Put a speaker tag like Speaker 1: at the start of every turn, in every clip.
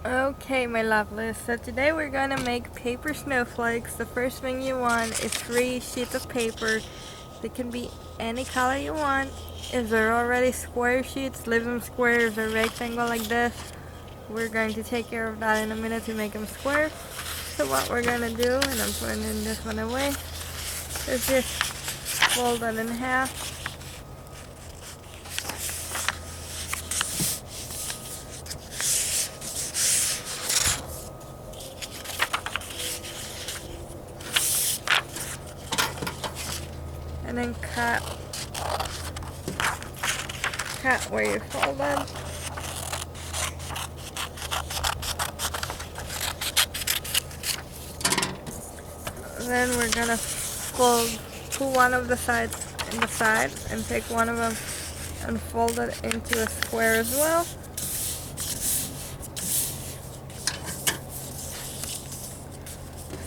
Speaker 1: Okay, my lovelies, so today we're gonna make paper snowflakes. The first thing you want is 3 sheets of paper. They can be any color you want. If they're already square sheets, leave them square. If they're rectangle like this, we're going to take care of that in a minute to make them square. So what we're gonna do, and I'm putting this one away, is just fold it in half. And then cut where you folded. Then we're gonna put one of the sides in the side and take one of them and fold it into a square as well.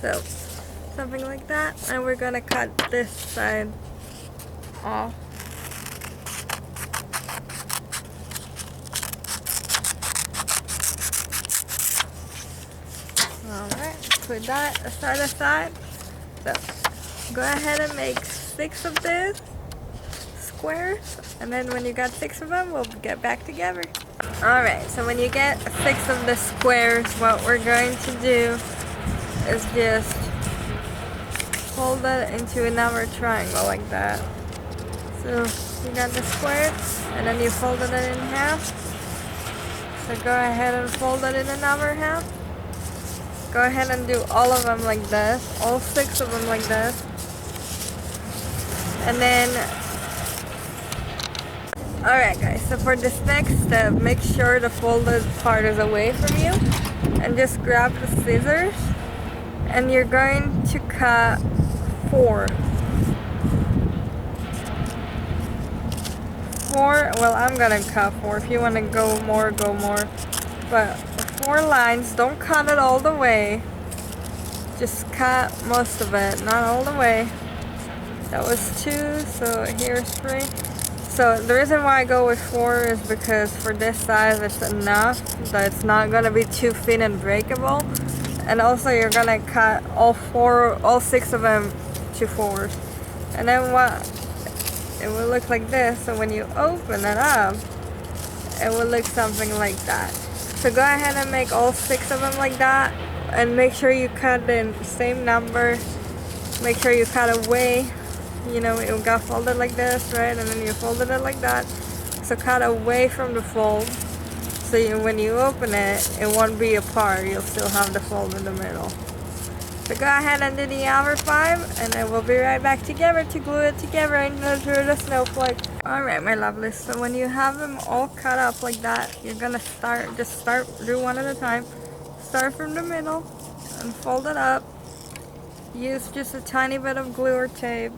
Speaker 1: So something like that, and we're gonna cut this side off. Alright, put that aside. So go ahead and make 6 of these squares, and then when you got 6 of them, we'll get back together. Alright, so when you get 6 of the squares, what we're going to do is just fold it into another triangle like that. So you got the square, and then you folded it in half. So go ahead and fold it in another half. Go ahead and do all of them like this, all 6 of them like this. And then, alright guys, so for this next step, make sure the folded part is away from you. And just grab the scissors, and you're going to cut 4. Well, I'm gonna cut 4. If you want to go more, go more. But 4 lines, don't cut it all the way. Just cut most of it, not all the way. That was 2, so here's 3. So the reason why I go with 4 is because for this size it's enough that it's not gonna be too thin and breakable. And also you're gonna cut all 6 of them to 4s. And then it will look like this. So when you open it up, it will look something like that. So go ahead and make all 6 of them like that, and make sure you cut in the same number. Make sure you cut away. You know, it got folded like this, right? And then you folded it like that. So cut away from the fold. So when you open it, it won't be apart. You'll still have the fold in the middle. So go ahead and do the other 5, and then we'll be right back together to glue it together into the snowflake. Alright, my lovelies, so when you have them all cut up like that, you're gonna do one at a time. Start from the middle and fold it up. Use just a tiny bit of glue or tape.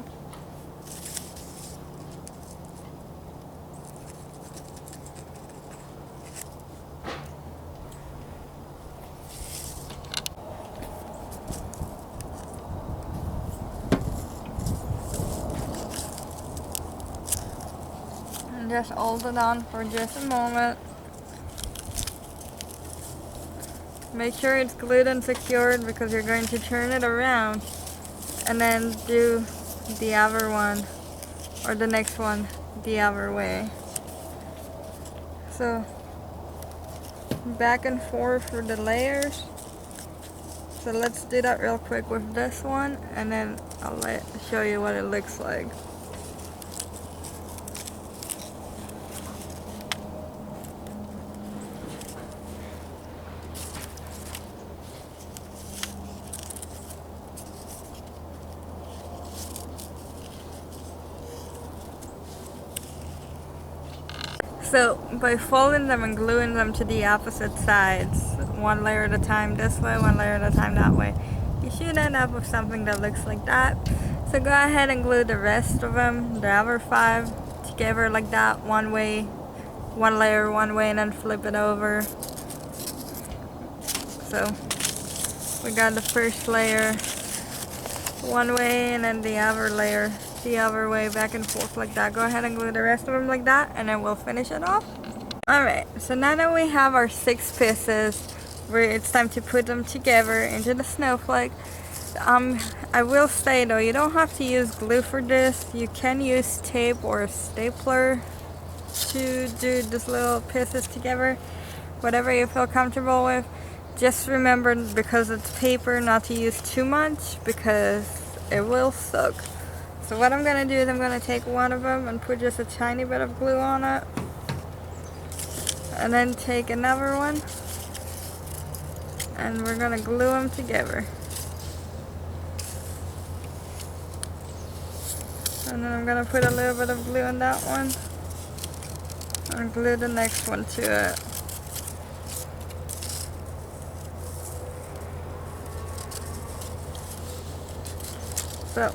Speaker 1: And just hold it on for just a moment. Make sure it's glued and secured because you're going to turn it around and then do the other one, or the next one, the other way. So back and forth for the layers. So let's do that real quick with this one, and then I'll show you what it looks like. So by folding them and gluing them to the opposite sides, one layer at a time this way, one layer at a time that way, you should end up with something that looks like that. So go ahead and glue the rest of them, the other 5, together like that, one way, one layer one way, and then flip it over. So we got the first layer one way, and then the other layer the other way, back and forth like that. Go ahead and glue the rest of them like that, and then we'll finish it off. Alright, so now that we have our 6 pieces, where it's time to put them together into the snowflake. I will say though, you don't have to use glue for this. You can use tape or a stapler to do these little pieces together. Whatever you feel comfortable with. Just remember, because it's paper, not to use too much because it will suck. So what I'm gonna do is I'm gonna take one of them and put just a tiny bit of glue on it. And then take another one. And we're gonna glue them together. And then I'm gonna put a little bit of glue on that one. And glue the next one to it. So,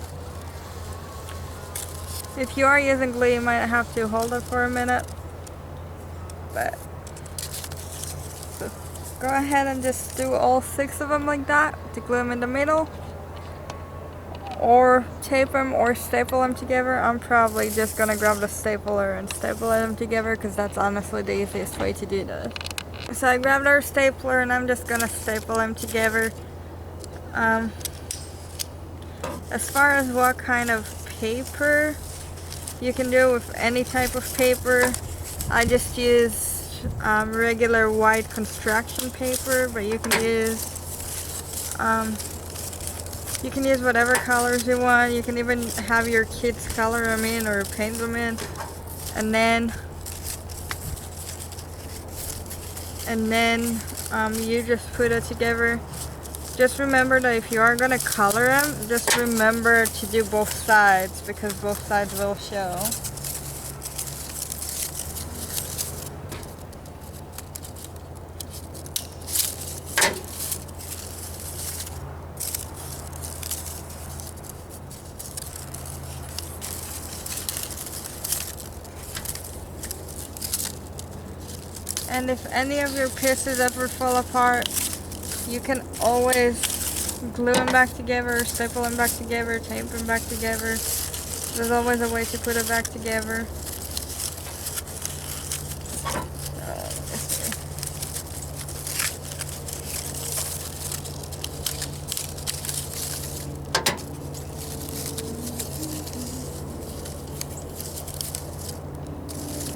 Speaker 1: if you are using glue, you might have to hold it for a minute. But, so go ahead and just do all 6 of them like that, to glue them in the middle. Or tape them or staple them together. I'm probably just gonna grab the stapler and staple them together because that's honestly the easiest way to do this. So I grabbed our stapler and I'm just gonna staple them together. As far as what kind of paper, you can do it with any type of paper. I just use regular white construction paper, but you can use whatever colors you want. You can even have your kids color them in or paint them in, and then you just put it together. Just remember that if you are going to color them, just remember to do both sides because both sides will show. And if any of your pieces ever fall apart, you can always glue them back together, staple them back together, tape them back together. There's always a way to put it back together.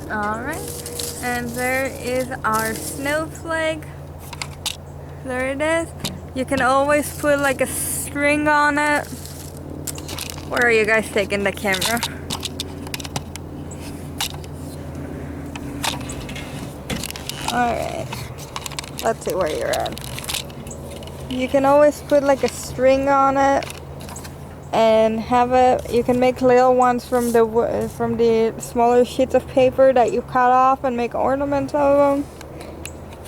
Speaker 1: Alright, and there is our snowflake. There it is. You can always put like a string on it. Where are you guys taking the camera? Alright. Let's see where you're at. You can always put like a string on it and have it. You can make little ones from the smaller sheets of paper that you cut off and make ornaments of them.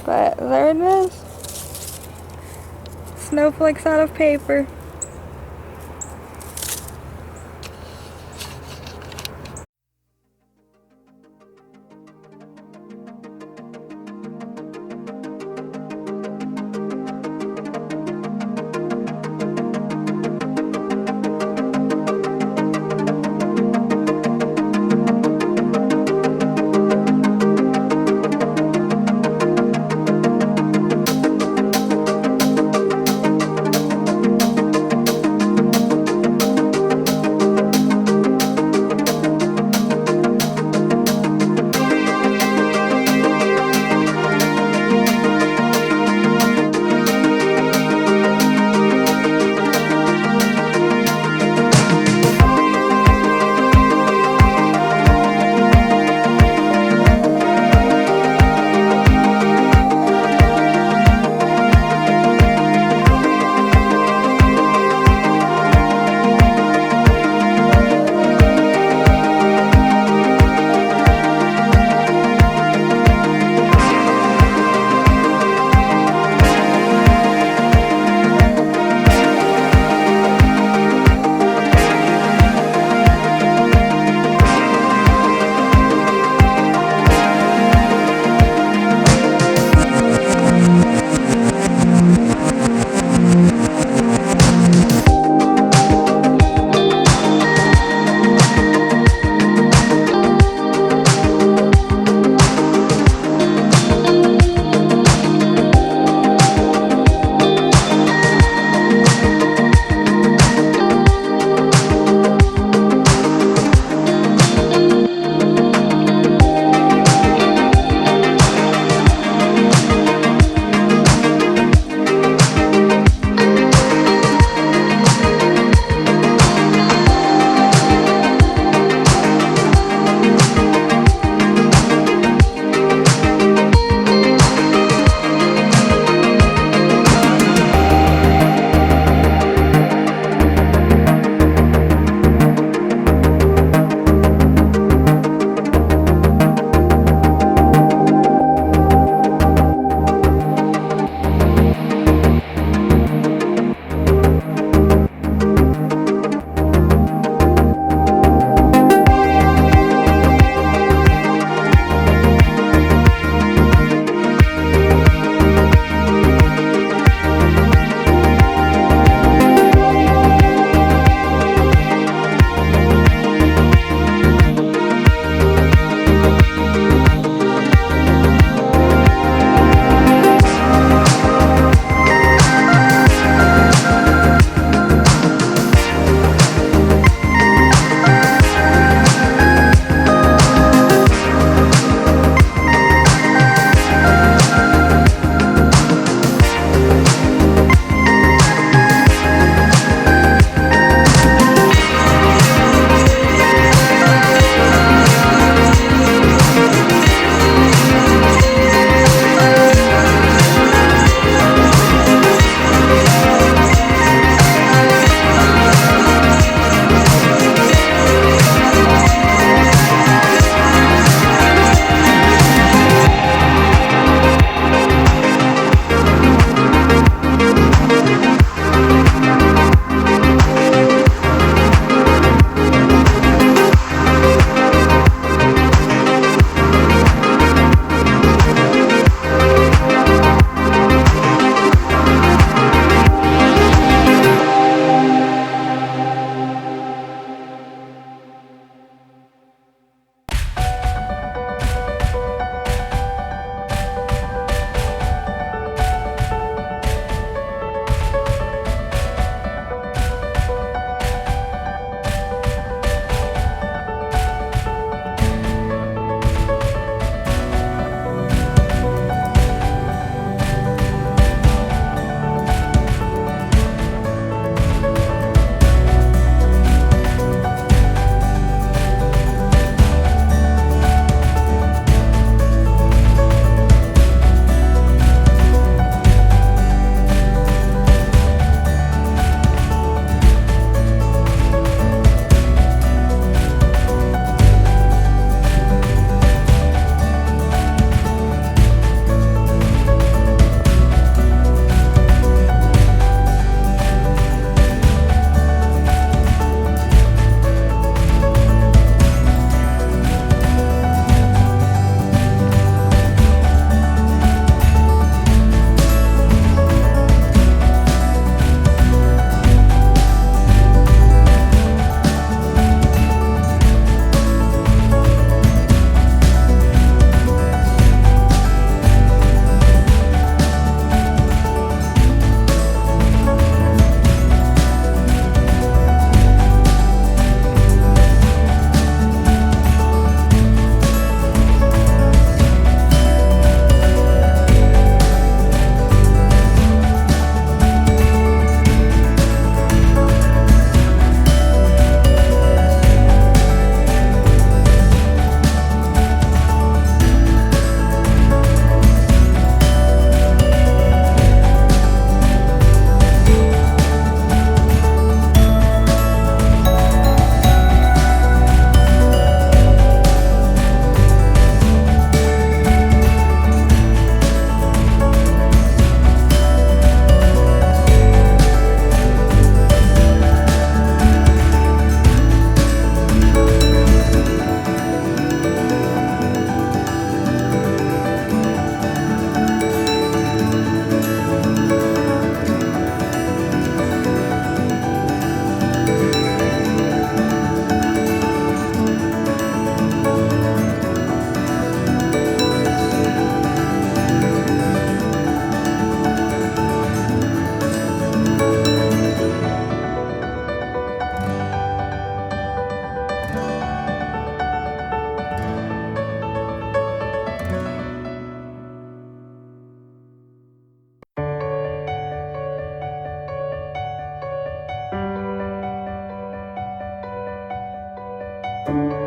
Speaker 1: But there it is. Snowflakes out of paper. Bye.